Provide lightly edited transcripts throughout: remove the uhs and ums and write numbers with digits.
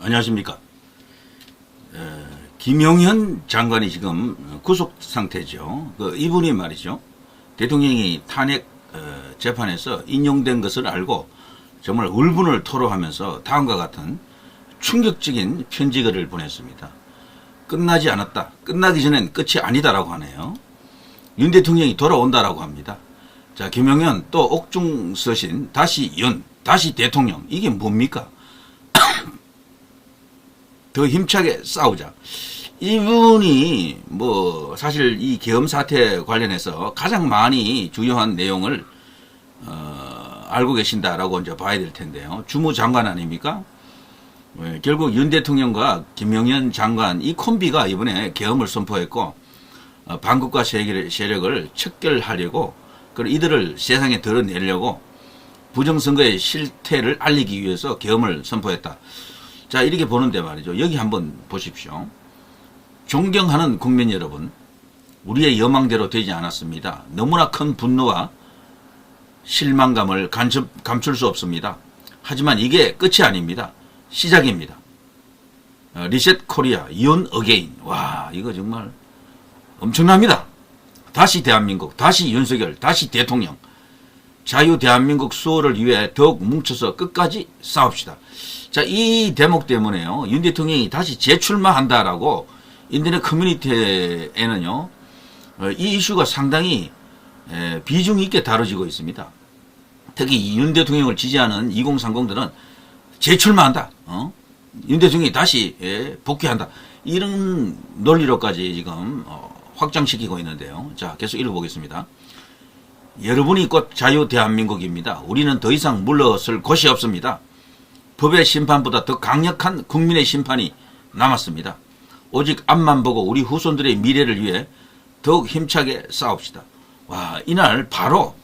안녕하십니까. 김용현 장관이 지금 구속 상태죠. 이분이 말이죠. 대통령이 탄핵 재판에서 인용된 것을 알고 정말 울분을 토로하면서 다음과 같은 충격적인 편지글을 보냈습니다. 끝나지 않았다. 끝나기 전엔 끝이 아니다라고 하네요. 윤 대통령이 돌아온다라고 합니다. 자, 김용현 또 옥중서신 다시 윤 다시 대통령 이게 뭡니까? 더 힘차게 싸우자. 이분이 뭐 사실 이 계엄 사태 관련해서 가장 많이 중요한 내용을 알고 계신다라고 이제 봐야 될 텐데요. 주무장관 아닙니까? 결국 윤 대통령과 김용현 장관 이 콤비가 이번에 계엄을 선포했고 반국가 세력을 척결하려고 그리고 이들을 세상에 드러내려고 부정선거의 실태를 알리기 위해서 계엄을 선포했다. 자, 이렇게 보는데 말이죠. 여기 한번 보십시오. 존경하는 국민 여러분, 우리의 여망대로 되지 않았습니다. 너무나 큰 분노와 실망감을 감출 수 없습니다. 하지만 이게 끝이 아닙니다. 시작입니다. 리셋 코리아, 윤 어게인. 와, 이거 정말 엄청납니다. 다시 대한민국, 다시 윤석열, 다시 대통령. 자유 대한민국 수호를 위해 더욱 뭉쳐서 끝까지 싸웁시다. 자, 이 대목 때문에요. 윤 대통령이 다시 재출마한다라고 인터넷 커뮤니티에는요. 이 이슈가 상당히 비중 있게 다뤄지고 있습니다. 특히 윤 대통령을 지지하는 2030들은 재출마한다. 윤 대통령이 다시 복귀한다. 이런 논리로까지 지금 확장시키고 있는데요. 자, 계속 읽어보겠습니다. 여러분이 곧 자유 대한민국입니다. 우리는 더 이상 물러설 곳이 없습니다. 법의 심판보다 더 강력한 국민의 심판이 남았습니다. 오직 앞만 보고 우리 후손들의 미래를 위해 더욱 힘차게 싸웁시다. 와, 이날 바로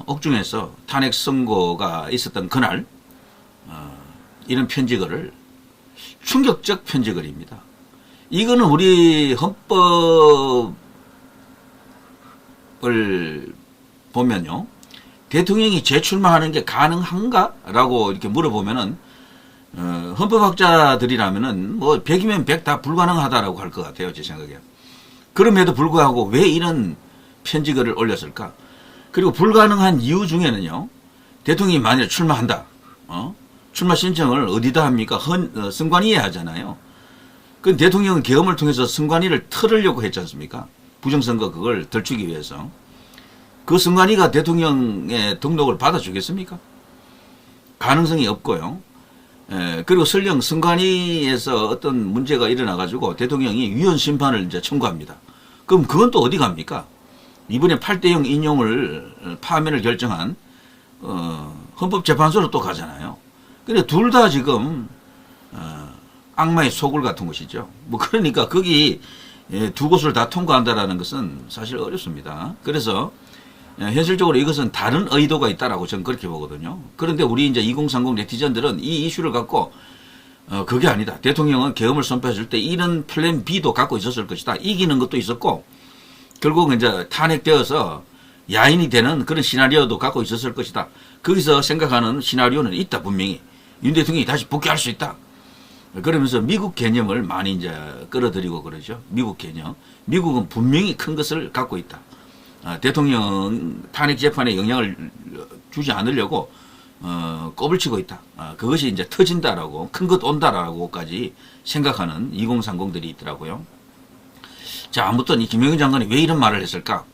옥중에서 탄핵 선고가 있었던 그날 이런 편지글을 충격적 편지글입니다. 이거는 우리 헌법을 보면요. 대통령이 재출마하는 게 가능한가? 라고 이렇게 물어보면은, 헌법학자들이라면은 뭐 100이면 100 다 불가능하다라고 할 것 같아요. 제 생각에. 그럼에도 불구하고 왜 이런 편지글을 올렸을까? 그리고 불가능한 이유 중에는요. 대통령이 만일 출마한다. 출마 신청을 어디다 합니까? 선관위에 하잖아요. 그 대통령은 계엄을 통해서 선관위를 털으려고 했지 않습니까? 부정선거 그걸 덜추기 위해서. 그 선관위가 대통령의 등록을 받아주겠습니까? 가능성이 없고요. 그리고 설령 선관위에서 어떤 문제가 일어나가지고 대통령이 위헌 심판을 이제 청구합니다. 그럼 그건 또 어디 갑니까? 이번에 8대0 인용을 파면을 결정한 헌법재판소로 또 가잖아요. 근데 둘 다 지금 악마의 소굴 같은 곳이죠. 뭐 그러니까 거기 두 곳을 다 통과한다라는 것은 사실 어렵습니다. 그래서 현실적으로 이것은 다른 의도가 있다라고 저는 그렇게 보거든요. 그런데 우리 이제 2030 네티즌들은 이 이슈를 갖고 그게 아니다. 대통령은 계엄을 선포했을 때 이런 플랜 B도 갖고 있었을 것이다. 이기는 것도 있었고 결국은 이제 탄핵되어서 야인이 되는 그런 시나리오도 갖고 있었을 것이다. 거기서 생각하는 시나리오는 있다. 분명히 윤 대통령이 다시 복귀할 수 있다. 그러면서 미국 개념을 많이 이제 끌어들이고 그러죠. 미국 개념. 미국은 분명히 큰 것을 갖고 있다. 대통령 탄핵 재판에 영향을 주지 않으려고 꼽을 치고 있다. 그것이 이제 터진다라고 큰 것 온다라고까지 생각하는 2030들이 있더라고요. 자, 아무튼 이 김용현 장관이 왜 이런 말을 했을까?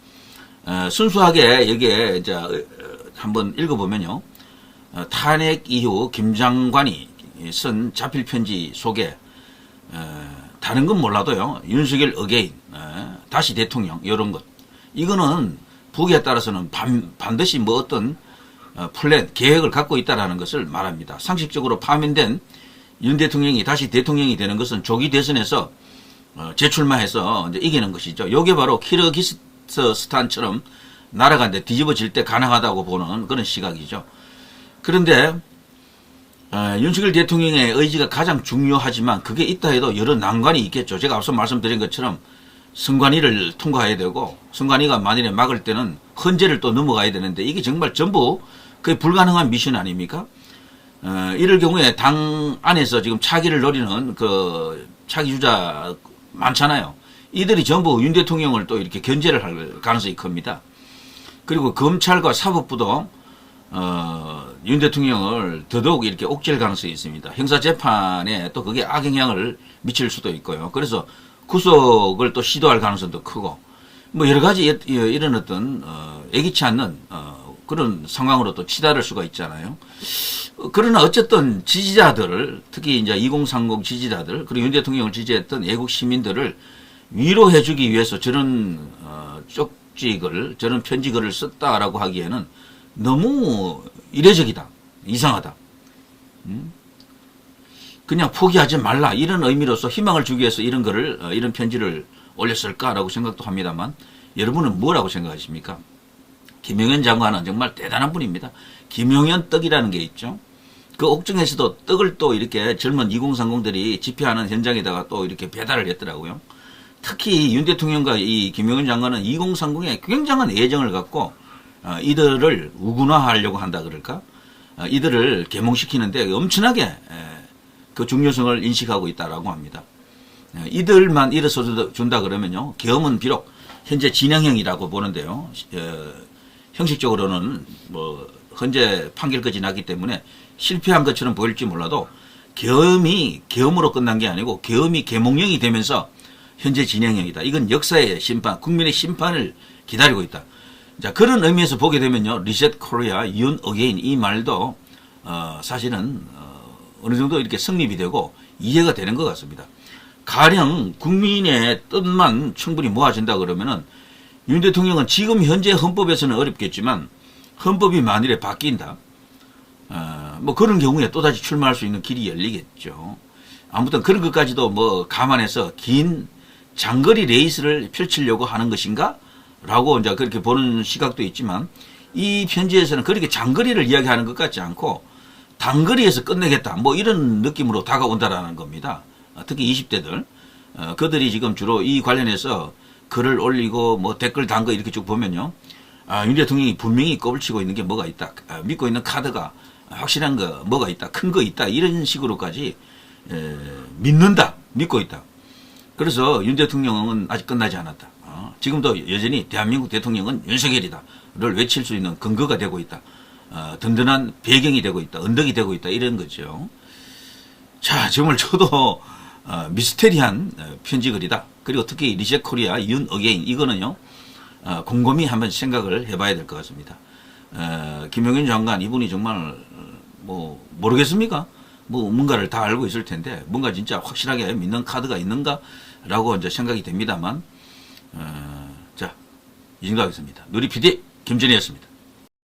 순수하게 여기에 이제 한번 읽어보면요. 탄핵 이후 김 장관이 쓴 자필 편지 속에 다른 건 몰라도요. 윤석열 어게인, 다시 대통령 이런 것. 이거는 보기에 따라서는 반드시 뭐 어떤 플랜, 계획을 갖고 있다라는 것을 말합니다. 상식적으로 파면된 윤 대통령이 다시 대통령이 되는 것은 조기 대선에서 재출마해서 이제 이기는 것이죠. 이게 바로 키르기스스탄처럼 나라가 이제 뒤집어질 때 가능하다고 보는 그런 시각이죠. 그런데 윤석열 대통령의 의지가 가장 중요하지만 그게 있다 해도 여러 난관이 있겠죠. 제가 앞서 말씀드린 것처럼 선관위를 통과해야 되고 선관위가 만일에 막을 때는 헌재를 또 넘어가야 되는데 이게 정말 전부 거의 불가능한 미션 아닙니까? 이럴 경우에 당 안에서 지금 차기를 노리는 그 차기 주자 많잖아요. 이들이 전부 윤 대통령을 또 이렇게 견제를 할 가능성이 큽니다. 그리고 검찰과 사법부도 윤 대통령을 더더욱 이렇게 옥죄할 가능성이 있습니다. 형사재판에 또 그게 악영향을 미칠 수도 있고요. 그래서 구속을 또 시도할 가능성도 크고, 뭐 여러 가지 이런 어떤 예기치 않는 그런 상황으로 또 치달을 수가 있잖아요. 그러나 어쨌든 지지자들을, 특히 이제 2030 지지자들, 그리고 윤 대통령을 지지했던 애국 시민들을 위로해주기 위해서 저런 쪽지글, 저런 편지글을 썼다라고 하기에는 너무 이례적이다, 이상하다. 그냥 포기하지 말라, 이런 의미로서 희망을 주기 위해서 이런 거를, 이런 편지를 올렸을까라고 생각도 합니다만, 여러분은 뭐라고 생각하십니까? 김용현 장관은 정말 대단한 분입니다. 김용현 떡이라는 게 있죠. 그 옥중에서도 떡을 또 이렇게 젊은 2030들이 집회하는 현장에다가 또 이렇게 배달을 했더라고요. 특히 윤 대통령과 이 김용현 장관은 2030에 굉장한 애정을 갖고 이들을 우군화하려고 한다 그럴까? 이들을 계몽시키는데 엄청나게 그 중요성을 인식하고 있다라고 합니다. 이들만 일어서 준다 그러면요, 계엄은 비록 현재 진행형이라고 보는데요, 형식적으로는 뭐 현재 판결까지 났기 때문에 실패한 것처럼 보일지 몰라도 계엄이 계엄으로 끝난 게 아니고 계엄이 계몽령이 되면서 현재 진행형이다. 이건 역사의 심판, 국민의 심판을 기다리고 있다. 자, 그런 의미에서 보게 되면요, 리셋 코리아, 윤 어게인, 이 말도 사실은 어느 정도 이렇게 성립이 되고 이해가 되는 것 같습니다. 가령 국민의 뜻만 충분히 모아진다 그러면은 윤 대통령은 지금 현재 헌법에서는 어렵겠지만 헌법이 만일에 바뀐다, 뭐 그런 경우에 또다시 출마할 수 있는 길이 열리겠죠. 아무튼 그런 것까지도 뭐 감안해서 긴 장거리 레이스를 펼치려고 하는 것인가? 라고 이제 그렇게 보는 시각도 있지만, 이 편지에서는 그렇게 장거리를 이야기하는 것 같지 않고 단거리에서 끝내겠다, 뭐 이런 느낌으로 다가온다라는 겁니다. 특히 20대들. 그들이 지금 주로 이 관련해서 글을 올리고 뭐 댓글 단 거 이렇게 쭉 보면요, 윤 대통령이 분명히 꼽을 치고 있는 게 뭐가 있다, 믿고 있는 카드가 확실한 거 뭐가 있다, 큰 거 있다, 이런 식으로까지 믿는다, 믿고 있다. 그래서 윤 대통령은 아직 끝나지 않았다. 지금도 여전히 대한민국 대통령은 윤석열이다를 외칠 수 있는 근거가 되고 있다. 든든한 배경이 되고 있다, 언덕이 되고 있다, 이런 거죠. 자, 정말 저도 미스테리한 편지글이다. 그리고 특히 리셋 코리아, 윤 어게인, 이거는요, 곰곰이 한번 생각을 해봐야 될 것 같습니다. 김용현 장관, 이분이 정말 뭐 모르겠습니까? 뭐 뭔가를 다 알고 있을 텐데 뭔가 진짜 확실하게 믿는 카드가 있는가라고 이제 생각이 됩니다만, 자, 이 정도 하겠습니다. 누리 PD 김전희였습니다.